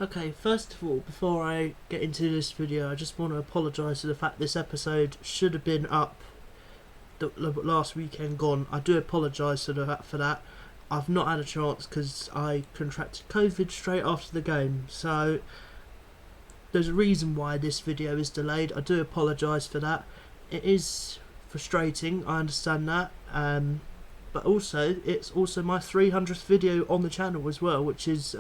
Okay, first of all, before I get into this video, I just want to apologise for the fact this episode should have been up the last weekend gone. I do apologise for that. I've not had a chance because I contracted COVID straight after the game, so there's a reason why this video is delayed. I do apologise for that. It is frustrating, I understand that, but also it's also my 300th video on the channel as well, which is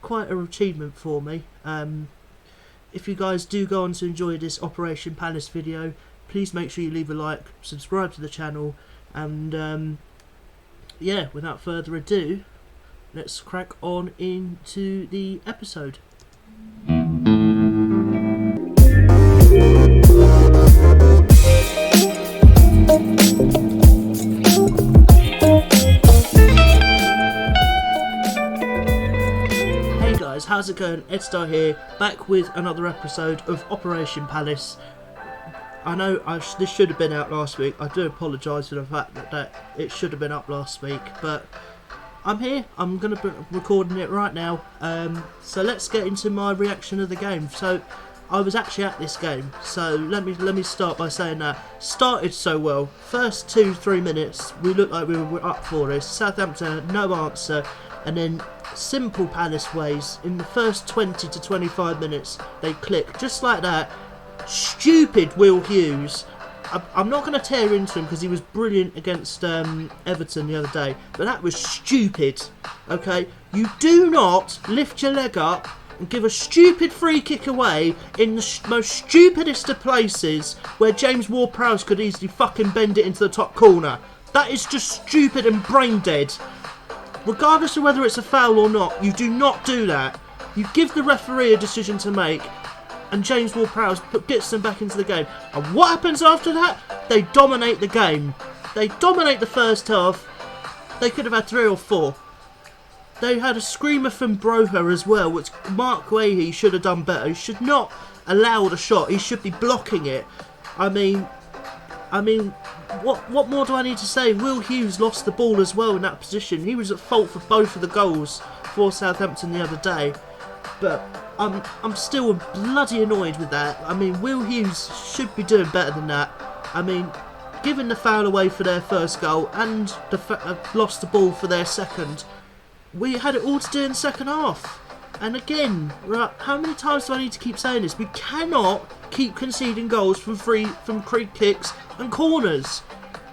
quite an achievement for me. If you guys do go on to enjoy this Operation Palace video, please make sure you leave a like, subscribe to the channel, and yeah, without further ado, let's crack on into the episode. How's it going? Edstar here, back with another episode of Operation Palace. I know this should have been out last week. I do apologise for the fact that it should have been up last week, but I'm here. I'm going to be recording it right now. So let's get into my reaction of the game. So I was actually at this game, so let me start by saying that started so well. First 2-3 minutes, we looked like we were up for this. Southampton had no answer, and then simple Palace ways, in the first 20 to 25 minutes, they click just like that. Stupid Will Hughes. I'm not going to tear into him because he was brilliant against Everton the other day, but that was stupid. Okay, you do not lift your leg up and give a stupid free kick away in the most stupidest of places where James Ward-Prowse could easily fucking bend it into the top corner. That is just stupid and brain dead. Regardless of whether it's a foul or not, you do not do that. You give the referee a decision to make, and James Ward-Prowse gets them back into the game. And what happens after that? They dominate the game. They dominate the first half. They could have had 3 or 4. They had a screamer from Broha as well, which Mark Ayew should have done better. He should not allow the shot. He should be blocking it. I mean, what more do I need to say? Will Hughes lost the ball as well in that position. He was at fault for both of the goals for Southampton the other day. But I'm still bloody annoyed with that. I mean, Will Hughes should be doing better than that. I mean, giving the foul away for their first goal and lost the ball for their second. We had it all to do in the second half. And again, right, how many times do I need to keep saying this? We cannot keep conceding goals from free kicks and corners.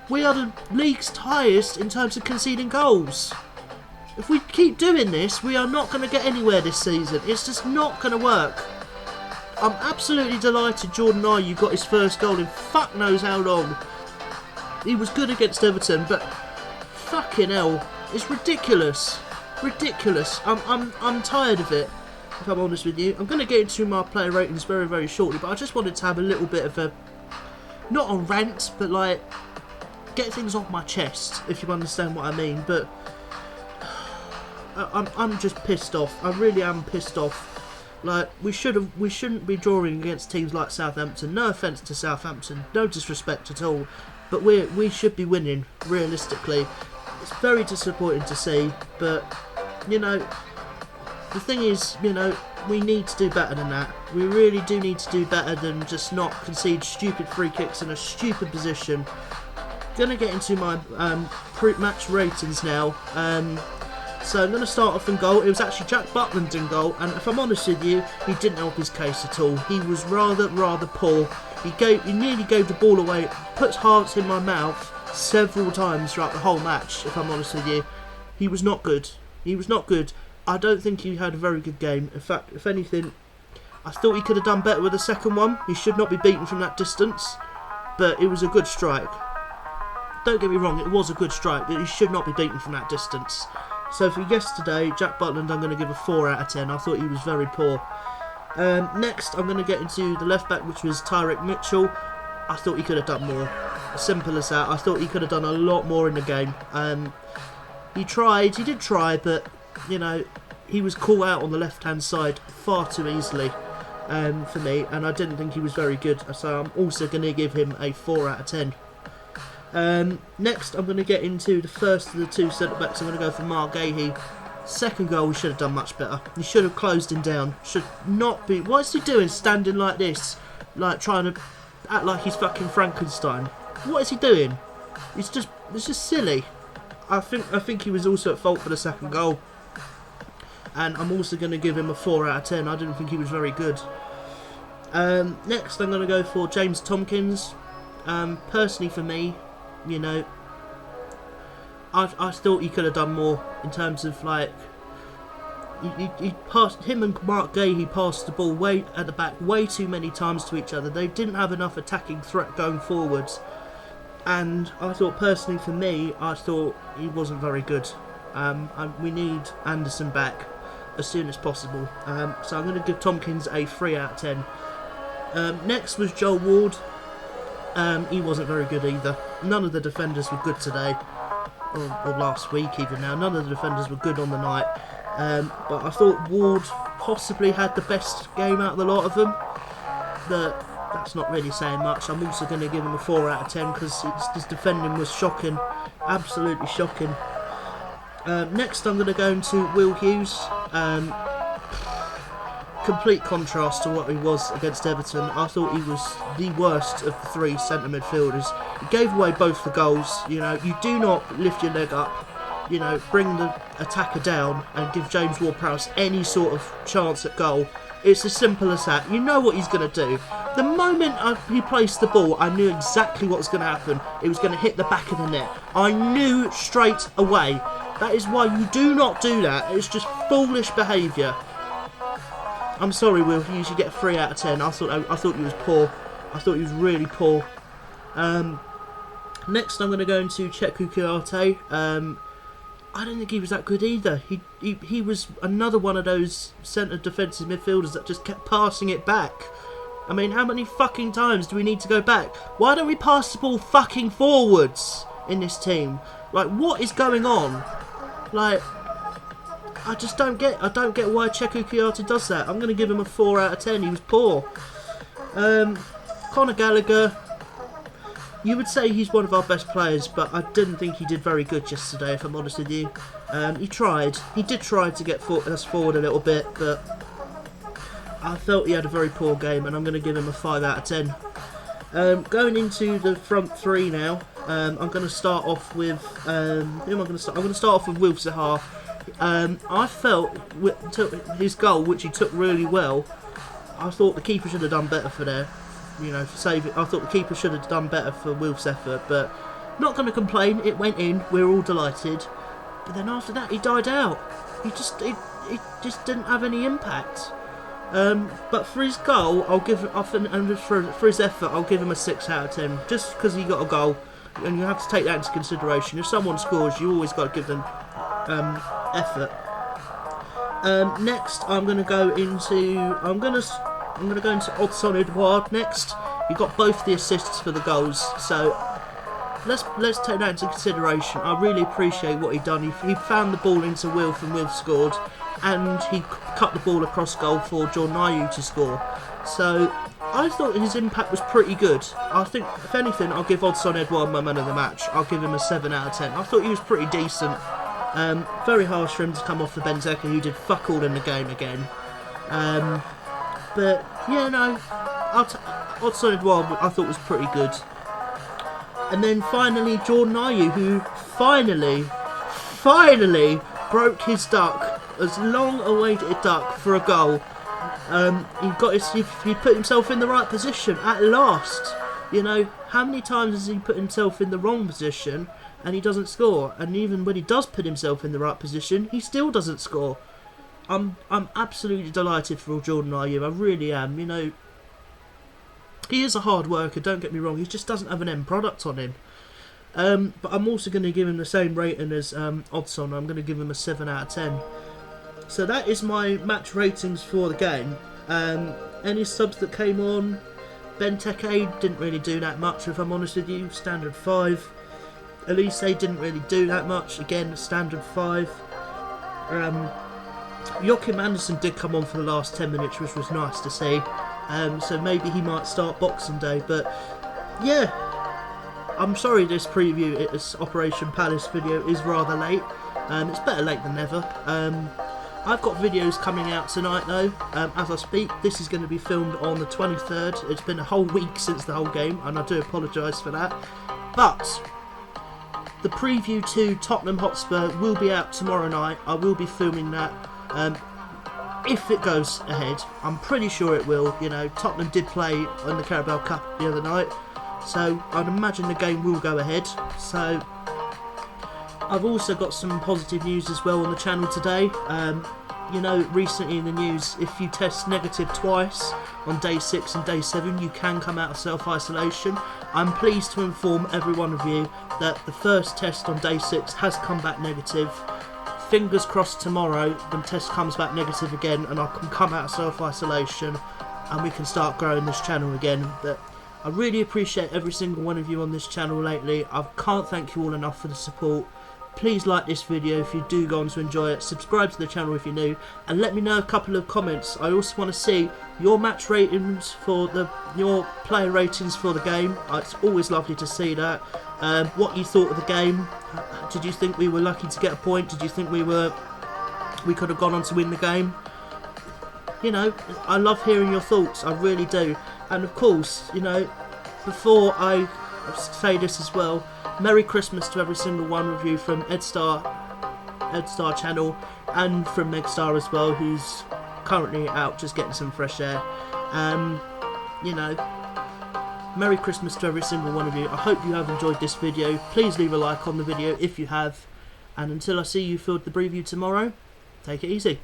We are the league's highest in terms of conceding goals. If we keep doing this, we are not going to get anywhere this season. It's just not going to work. I'm absolutely delighted Jordan Ayew got his first goal in fuck knows how long. He was good against Everton, but fucking hell, it's ridiculous. Ridiculous. I'm tired of it, if I'm honest with you. I'm going to get into my player ratings very, very shortly, but I just wanted to have a little bit of a, not a rant, but like, get things off my chest, if you understand what I mean. But I'm just pissed off. I really am pissed off. Like, we shouldn't be drawing against teams like Southampton. No offence to Southampton, no disrespect at all, but we should be winning realistically. It's very disappointing to see, but you know, the thing is, you know, we need to do better than that. We really do need to do better than just not concede stupid free kicks in a stupid position. Gonna get into my match ratings now. So I'm going to start off in goal. It was actually Jack Butland in goal, and if I'm honest with you, he didn't help his case at all. He was rather poor. He nearly gave the ball away, put hearts in my mouth several times throughout the whole match, if I'm honest with you. He was not good. He was not good. I don't think he had a very good game. In fact, if anything, I thought he could have done better with the second one. He should not be beaten from that distance, but it was a good strike. Don't get me wrong, it was a good strike, but he should not be beaten from that distance. So for yesterday, Jack Butland, I'm going to give a 4 out of 10. I thought he was very poor. Next, I'm going to get into the left back, which was Tyrick Mitchell. I thought he could have done more. As simple as that. I thought he could have done a lot more in the game. He did try, but, you know, he was caught out on the left-hand side far too easily for me, and I didn't think he was very good. So I'm also going to give him a 4 out of 10. Next, I'm going to get into the first of the two centre-backs. I'm going to go for Mark Ayew. Second goal, we should have done much better. He should have closed him down. Should not be. What is he doing standing like this? Like trying to act like he's fucking Frankenstein. What is he doing? It's just silly. I think he was also at fault for the second goal. And I'm also going to give him a 4 out of 10. I didn't think he was very good. Next, I'm going to go for James Tompkins. Personally, for me, you know, I thought he could have done more in terms of like he passed him and Mark Gay. He passed the ball way at the back way too many times to each other. They didn't have enough attacking threat going forwards, and I thought personally for me, I thought he wasn't very good. We need Anderson back as soon as possible. So I'm going to give Tompkins a 3 out of 10. Next was Joel Ward. He wasn't very good either. None of the defenders were good today. Or last week even now. None of the defenders were good on the night. But I thought Ward possibly had the best game out of the lot of them. That's not really saying much. I'm also going to give him a 4 out of 10 because his defending was shocking. Absolutely shocking. Next I'm going to go into Will Hughes. Complete contrast to what he was against Everton. I thought he was the worst of the 3 centre midfielders. He gave away both the goals. You know, you do not lift your leg up, you know, bring the attacker down and give James Ward-Prowse any sort of chance at goal. It's as simple as that. You know what he's going to do. The moment he placed the ball, I knew exactly what was going to happen. It was going to hit the back of the net. I knew straight away. That is why you do not do that. It's just foolish behaviour. I'm sorry, Will Hughes, you get a 3 out of 10. I thought he was poor. I thought he was really poor. Next, I'm going to go into Cheku Kouyaté. I don't think he was that good either. He was another one of those centre defensive midfielders that just kept passing it back. I mean, how many fucking times do we need to go back? Why don't we pass the ball fucking forwards in this team? Like, what is going on? Like, I just don't get why Cheku Kouyaté does that. I'm going to give him a 4 out of 10. He was poor. Conor Gallagher, you would say he's one of our best players, but I didn't think he did very good yesterday, if I'm honest with you. He tried. He did try to get us forward a little bit, but I felt he had a very poor game, and I'm going to give him a 5 out of 10. Going into the front 3 now, I'm going to start off with... who am I going to start? I'm going to start off with Wilf Zaha. I felt his goal, which he took really well, I thought the keeper should have done better for there. You know, for saving. I thought the keeper should have done better for Wilf's effort, but not going to complain. It went in. We're all delighted. But then after that, he died out. He just didn't have any impact. But for his goal, I'll give and for his effort, I'll give him a 6 out of 10. Just because he got a goal, and you have to take that into consideration. If someone scores, you always got to give them effort. Next, I'm going to go into Odsonne Edouard next. He got both the assists for the goals, so let's take that into consideration. I really appreciate what he done. He found the ball into Wilf and Wilf scored, and he cut the ball across goal for Jordan Ayew to score. So I thought his impact was pretty good. I think, if anything, I'll give Odsonne Edouard my man of the match. I'll give him a 7 out of 10. I thought he was pretty decent. Very harsh for him to come off the Benteke, who did fuck all in the game again. But yeah, no, Odsonne Edouard I thought was pretty good. And then finally Jordan Ayew, who finally broke his duck, as long awaited duck, for a goal. He put himself in the right position at last. You know, how many times has he put himself in the wrong position and he doesn't score? And even when he does put himself in the right position, he still doesn't score. I'm absolutely delighted for Jordan Ayew. I really am. You know, he is a hard worker, don't get me wrong. He just doesn't have an end product on him. But I'm also going to give him the same rating as Odsonne. I'm going to give him a 7 out of 10. So that is my match ratings for the game. Any subs that came on, Benteke didn't really do that much, if I'm honest with you. Standard 5. Elise didn't really do that much. Again, standard 5. Joachim Andersen did come on for the last 10 minutes, which was nice to see. So maybe he might start Boxing Day. But yeah, I'm sorry this preview, this Operation Palace video is rather late. It's better late than never. I've got videos coming out tonight though, as I speak. This is going to be filmed on the 23rd. It's been a whole week since the whole game, and I do apologise for that. But the preview to Tottenham Hotspur will be out tomorrow night. I will be filming that. If it goes ahead, I'm pretty sure it will. You know, Tottenham did play in the Carabao Cup the other night, so I'd imagine the game will go ahead. So I've also got some positive news as well on the channel today. You know, recently in the news, if you test negative twice on day 6 and day 7, you can come out of self-isolation. I'm pleased to inform every one of you that the first test on day 6 has come back negative. Fingers crossed tomorrow the test comes back negative again and I can come out of self-isolation and we can start growing this channel again. But I really appreciate every single one of you on this channel lately. I can't thank you all enough for the support. Please like this video if you do go on to enjoy it, subscribe to the channel if you're new, and let me know a couple of comments. I also want to see your match ratings for your player ratings for the game. It's always lovely to see that. What you thought of the game. Did you think we were lucky to get a point? Did you think we could have gone on to win the game? You know, I love hearing your thoughts, I really do. And of course, you know, before I say this as well, Merry Christmas to every single one of you from Edstar channel, and from Megstar as well, who's currently out just getting some fresh air. You know, Merry Christmas to every single one of you. I hope you have enjoyed this video. Please leave a like on the video if you have, and until I see you for the preview tomorrow, take it easy.